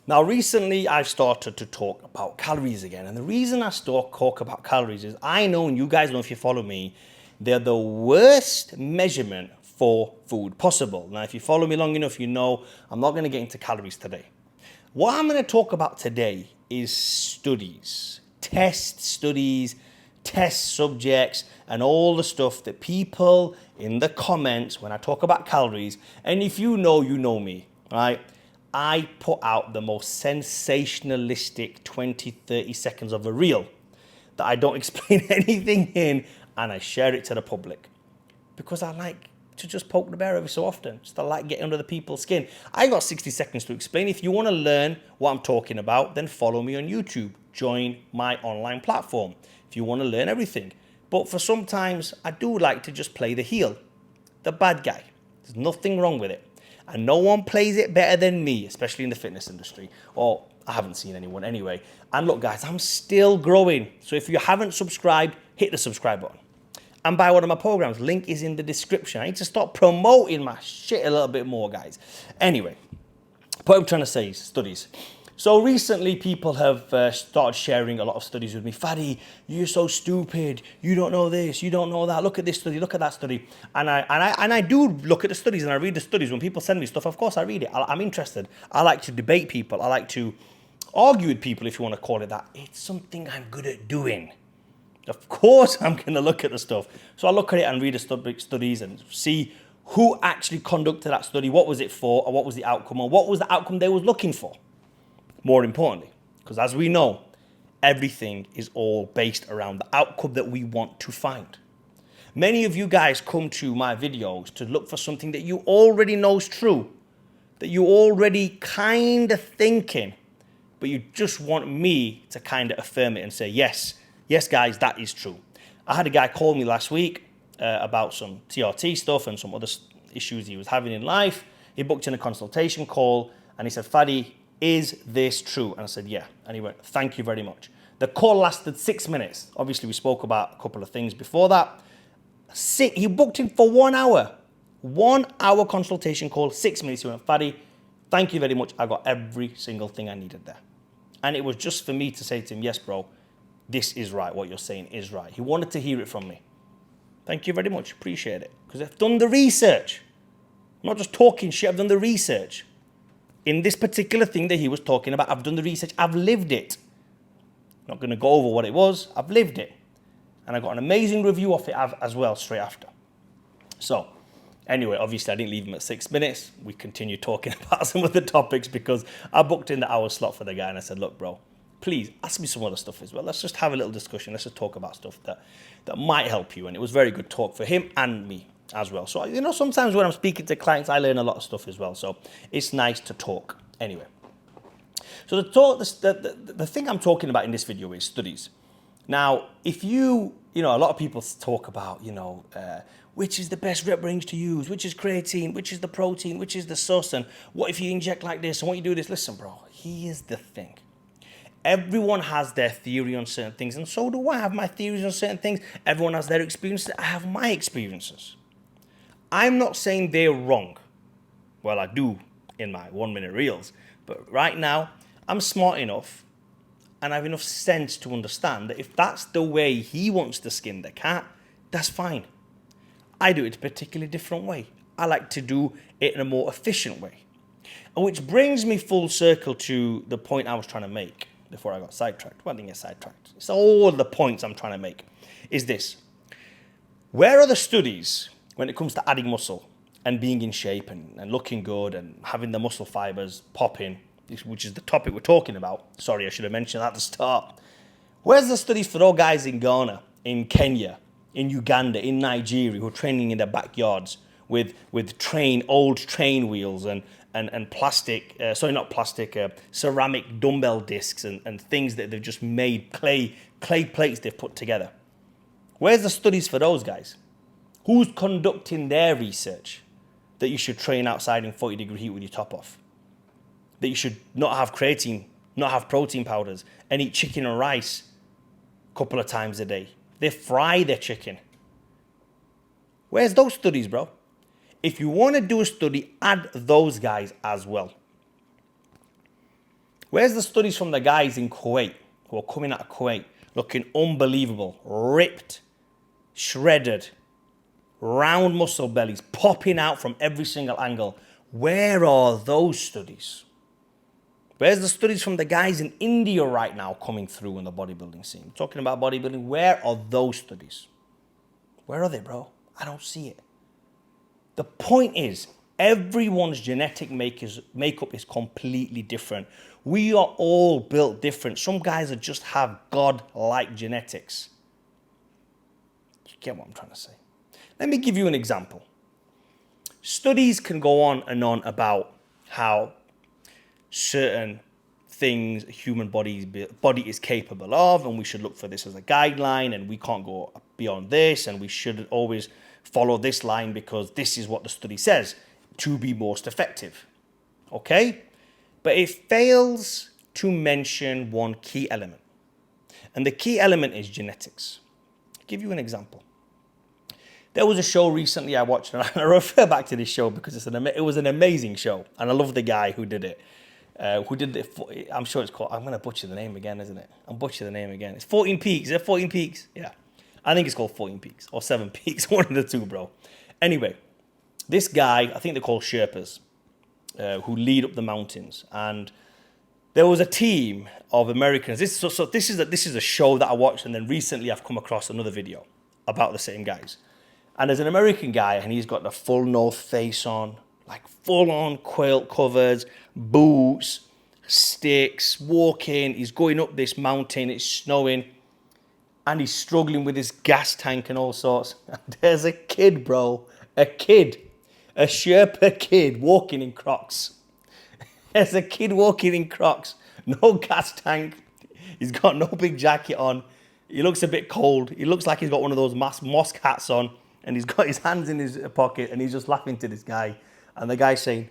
Now, recently I've started to talk about calories again. And the reason I talk about calories is I know, and you guys know if you follow me, they're the worst measurement for food possible. Now, if you follow me long enough, you know I'm not going to get into calories today. What I'm going to talk about today is studies, test studies, test subjects, and all the stuff that people in the comments, when I talk about calories, and if you know me, right? I put out the most sensationalistic 20, 30 seconds of a reel that I don't explain anything in, and I share it to the public because I like to just poke the bear every so often. Just I like getting under the people's skin. I got 60 seconds to explain. If you want to learn what I'm talking about, then follow me on YouTube. Join my online platform if you want to learn everything. But for sometimes, I do like to just play the heel, the bad guy. There's nothing wrong with it. And no one plays it better than me, especially in the fitness industry. Or I haven't seen anyone anyway. And look, guys, I'm still growing. So if you haven't subscribed, hit the subscribe button. And buy one of my programs. Link is in the description. I need to start promoting my shit a little bit more, guys. Anyway, what I'm trying to say is studies. So recently, people have started sharing a lot of studies with me. Fadi, you're so stupid. You don't know this. You don't know that. Look at this study. Look at that study. And I do look at the studies and I read the studies. When people send me stuff, of course I read it. I'm interested. I like to debate people. I like to argue with people, if you want to call it that. It's something I'm good at doing. Of course, I'm going to look at the stuff. So I look at it and read the studies and see who actually conducted that study. What was it for? Or what was the outcome? Or what was the outcome they was looking for? More importantly, because as we know, everything is all based around the outcome that we want to find. Many of you guys come to my videos to look for something that you already know is true, that you already kind of thinking, but you just want me to kind of affirm it and say, yes, guys, that is true. I had a guy call me last week about some TRT stuff and some other issues he was having in life. He booked in a consultation call and he said, Fadi, is this true? And I said, yeah. And he went, thank you very much. The call lasted 6 minutes. Obviously, we spoke about a couple of things before that. He booked in for 1 hour. 1 hour consultation call, 6 minutes. He went, Fadi, thank you very much. I got every single thing I needed there. And it was just for me to say to him, yes, bro, this is right. What you're saying is right. He wanted to hear it from me. Thank you very much. Appreciate it. Because I've done the research. I'm not just talking shit. I've done the research. In this particular thing that he was talking about, I've done the research, I've lived it. Not going to go over what it was, I've lived it. And I got an amazing review of it as well straight after. So, anyway, obviously I didn't leave him at 6 minutes. We continued talking about some of the topics because I booked in the hour slot for the guy and I said, look, bro, please ask me some other stuff as well. Let's just have a little discussion. Let's just talk about stuff that might help you. And it was very good talk for him and me as well. So, sometimes when I'm speaking to clients, I learn a lot of stuff as well. So it's nice to talk. Anyway, so the thing I'm talking about in this video is studies. Now, if a lot of people talk about, which is the best rep range to use, which is creatine, which is the protein, which is the sus, and what if you inject like this and what you do this? Listen, bro, here's the thing. Everyone has their theory on certain things, and so do I have my theories on certain things. Everyone has their experiences. I have my experiences. I'm not saying they're wrong. Well, I do in my 1 minute reels. But right now, I'm smart enough and I have enough sense to understand that if that's the way he wants to skin the cat, that's fine. I do it a particularly different way. I like to do it in a more efficient way. And which brings me full circle to the point I was trying to make before I got sidetracked. Well, I didn't get sidetracked. It's all the points I'm trying to make. Is this. Where are the studies when it comes to adding muscle and being in shape and looking good and having the muscle fibers popping, which is the topic we're talking about? Sorry, I should have mentioned that at the start. Where's the studies for those guys in Ghana, in Kenya, in Uganda, in Nigeria, who are training in their backyards with old train wheels and plastic, ceramic dumbbell discs and things that they've just made, clay plates they've put together? Where's the studies for those guys? Who's conducting their research that you should train outside in 40-degree heat with your top off? That you should not have creatine, not have protein powders, and eat chicken and rice a couple of times a day. They fry their chicken. Where's those studies, bro? If you want to do a study, add those guys as well. Where's the studies from the guys in Kuwait who are coming out of Kuwait looking unbelievable, ripped, shredded, round muscle bellies popping out from every single angle? Where are those studies? Where's the studies from the guys in India right now coming through in the bodybuilding scene? Talking about bodybuilding, where are those studies? Where are they, bro? I don't see it. The point is, everyone's genetic makeup is completely different. We are all built different. Some guys that just have God-like genetics. You get what I'm trying to say? Let me give you an example. Studies can go on and on about how certain things a human body is capable of, and we should look for this as a guideline, and we can't go beyond this, and we should always follow this line because this is what the study says to be most effective. Okay? But it fails to mention one key element. And the key element is genetics. I'll give you an example. There was a show recently I watched, and I refer back to this show because it was an amazing show, and I love the guy who did it. I'm sure it's called, I'm going to butcher the name again, isn't it? I'm butchering the name again. It's 14 Peaks. Is it 14 Peaks? Yeah. I think it's called 14 Peaks or 7 Peaks, one of the two, bro. Anyway, this guy, I think they're called Sherpas, who lead up the mountains. And there was a team of Americans. This is a show that I watched, and then recently I've come across another video about the same guys. And there's an American guy, and he's got the full North Face on, like full-on quilt covers, boots, sticks, walking. He's going up this mountain, it's snowing, and he's struggling with his gas tank and all sorts. And there's a kid, bro, a Sherpa kid walking in Crocs. There's a kid walking in Crocs, no gas tank. He's got no big jacket on. He looks a bit cold. He looks like he's got one of those mosque hats on, and he's got his hands in his pocket, and he's just laughing to this guy. And the guy's saying,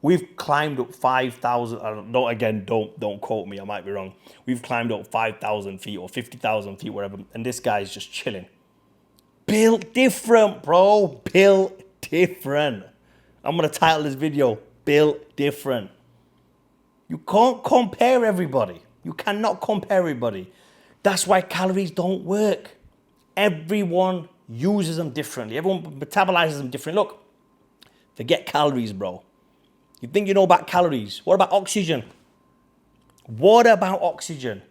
we've climbed up 5,000, don't quote me, I might be wrong. We've climbed up 5,000 feet or 50,000 feet, whatever. And this guy's just chilling. Built different, bro. Built different. I'm going to title this video, Built Different. You can't compare everybody. You cannot compare everybody. That's why calories don't work. Everyone uses them differently. Everyone metabolizes them differently. Look, forget calories, bro. You think you know about calories. What about oxygen? What about oxygen?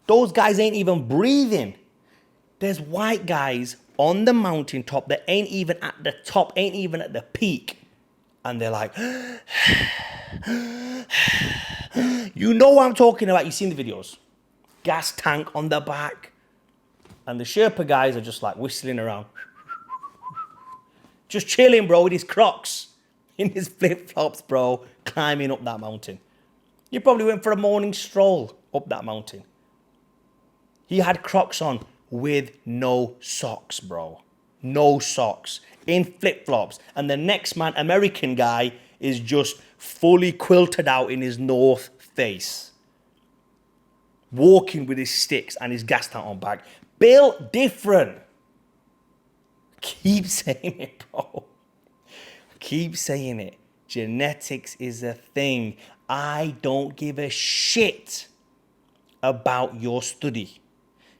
Those guys ain't even breathing. There's white guys on the mountaintop that ain't even at the top, ain't even at the peak. And they're like, you know what I'm talking about. You've seen the videos. Gas tank on the back. And the Sherpa guys are just like whistling around. Just chilling, bro, with his Crocs. In his flip-flops, bro, climbing up that mountain. He probably went for a morning stroll up that mountain. He had Crocs on with no socks, bro. No socks. In flip-flops. And the next man, American guy, is just fully quilted out in his North Face. Walking with his sticks and his gas tank on back. Built different. Keep saying it, bro. Keep saying it. Genetics is a thing. I don't give a shit about your study.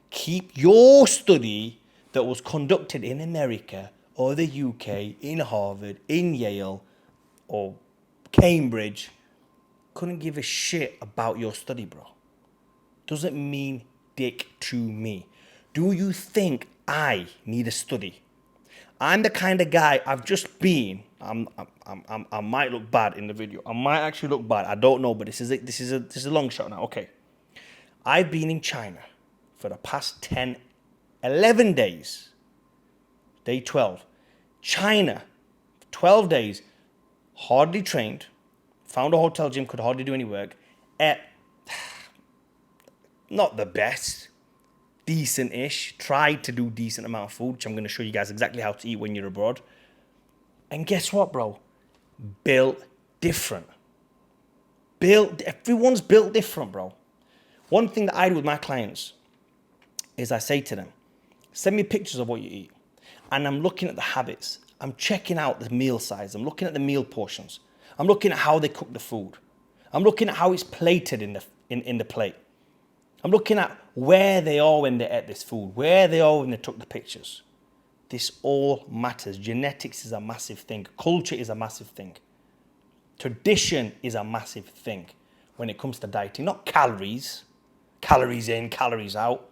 Keep your study that was conducted in America or the UK, in Harvard, in Yale, or Cambridge. Couldn't give a shit about your study, bro. Doesn't mean dick to me. Do you think I need a study? I'm the kind of guy I've just been. I might look bad in the video. I might actually look bad. I don't know, but this is a long shot now. Okay. I've been in China for the past 11 days. Day 12. China, 12 days, hardly trained. Found a hotel gym, could hardly do any work. Not the best. Decent-ish. Tried to do decent amount of food, which I'm going to show you guys exactly how to eat when you're abroad. And guess what, bro? Built different. Everyone's built different, bro. One thing that I do with my clients is I say to them, send me pictures of what you eat. And I'm looking at the habits. I'm checking out the meal size. I'm looking at the meal portions. I'm looking at how they cook the food. I'm looking at how it's plated in the plate. I'm looking at where they are when they ate this food, where they are when they took the pictures. This all matters. Genetics is a massive thing. Culture is a massive thing. Tradition is a massive thing when it comes to dieting. Not calories. Calories in, calories out.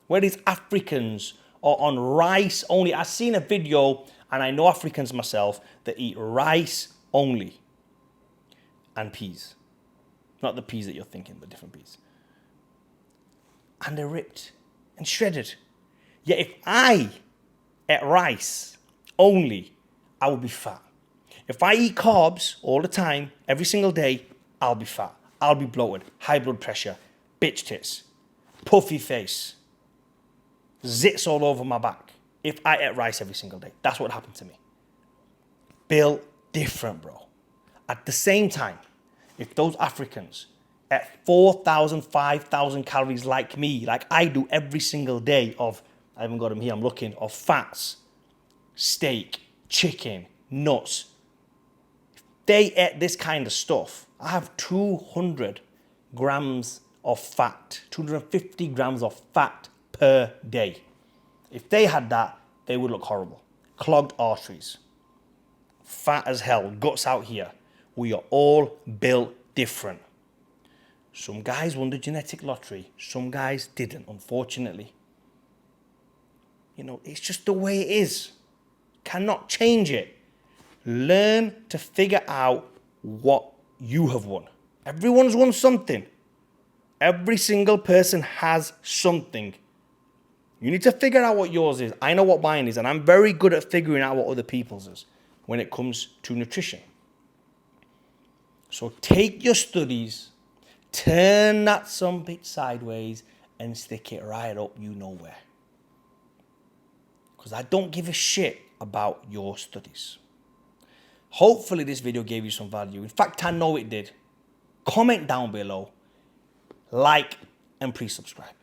Where these Africans are on rice only. I've seen a video, and I know Africans myself, that eat rice only and peas. Not the peas that you're thinking, but different peas. And they're ripped and shredded. Yet if I ate rice only, I would be fat. If I eat carbs all the time, every single day, I'll be fat. I'll be bloated, high blood pressure, bitch tits, puffy face, zits all over my back. If I ate rice every single day, that's what happened to me. Built different, bro. At the same time, if those Africans ate 4,000, 5,000 calories like me, like I do every single day of, I haven't got them here, I'm looking, of fats, steak, chicken, nuts. If they ate this kind of stuff, I have 200 grams of fat, 250 grams of fat per day. If they had that, they would look horrible. Clogged arteries, fat as hell, guts out here. We are all built different. Some guys won the genetic lottery, some guys didn't, unfortunately. You know, it's just the way it is. Cannot change it. Learn to figure out what you have won. Everyone's won something. Every single person has something. You need to figure out what yours is. I know what mine is, and I'm very good at figuring out what other people's is when it comes to nutrition. So take your studies, turn that some bit sideways, and stick it right up you know where. Because I don't give a shit about your studies. Hopefully this video gave you some value. In fact, I know it did. Comment down below, like, and please subscribe.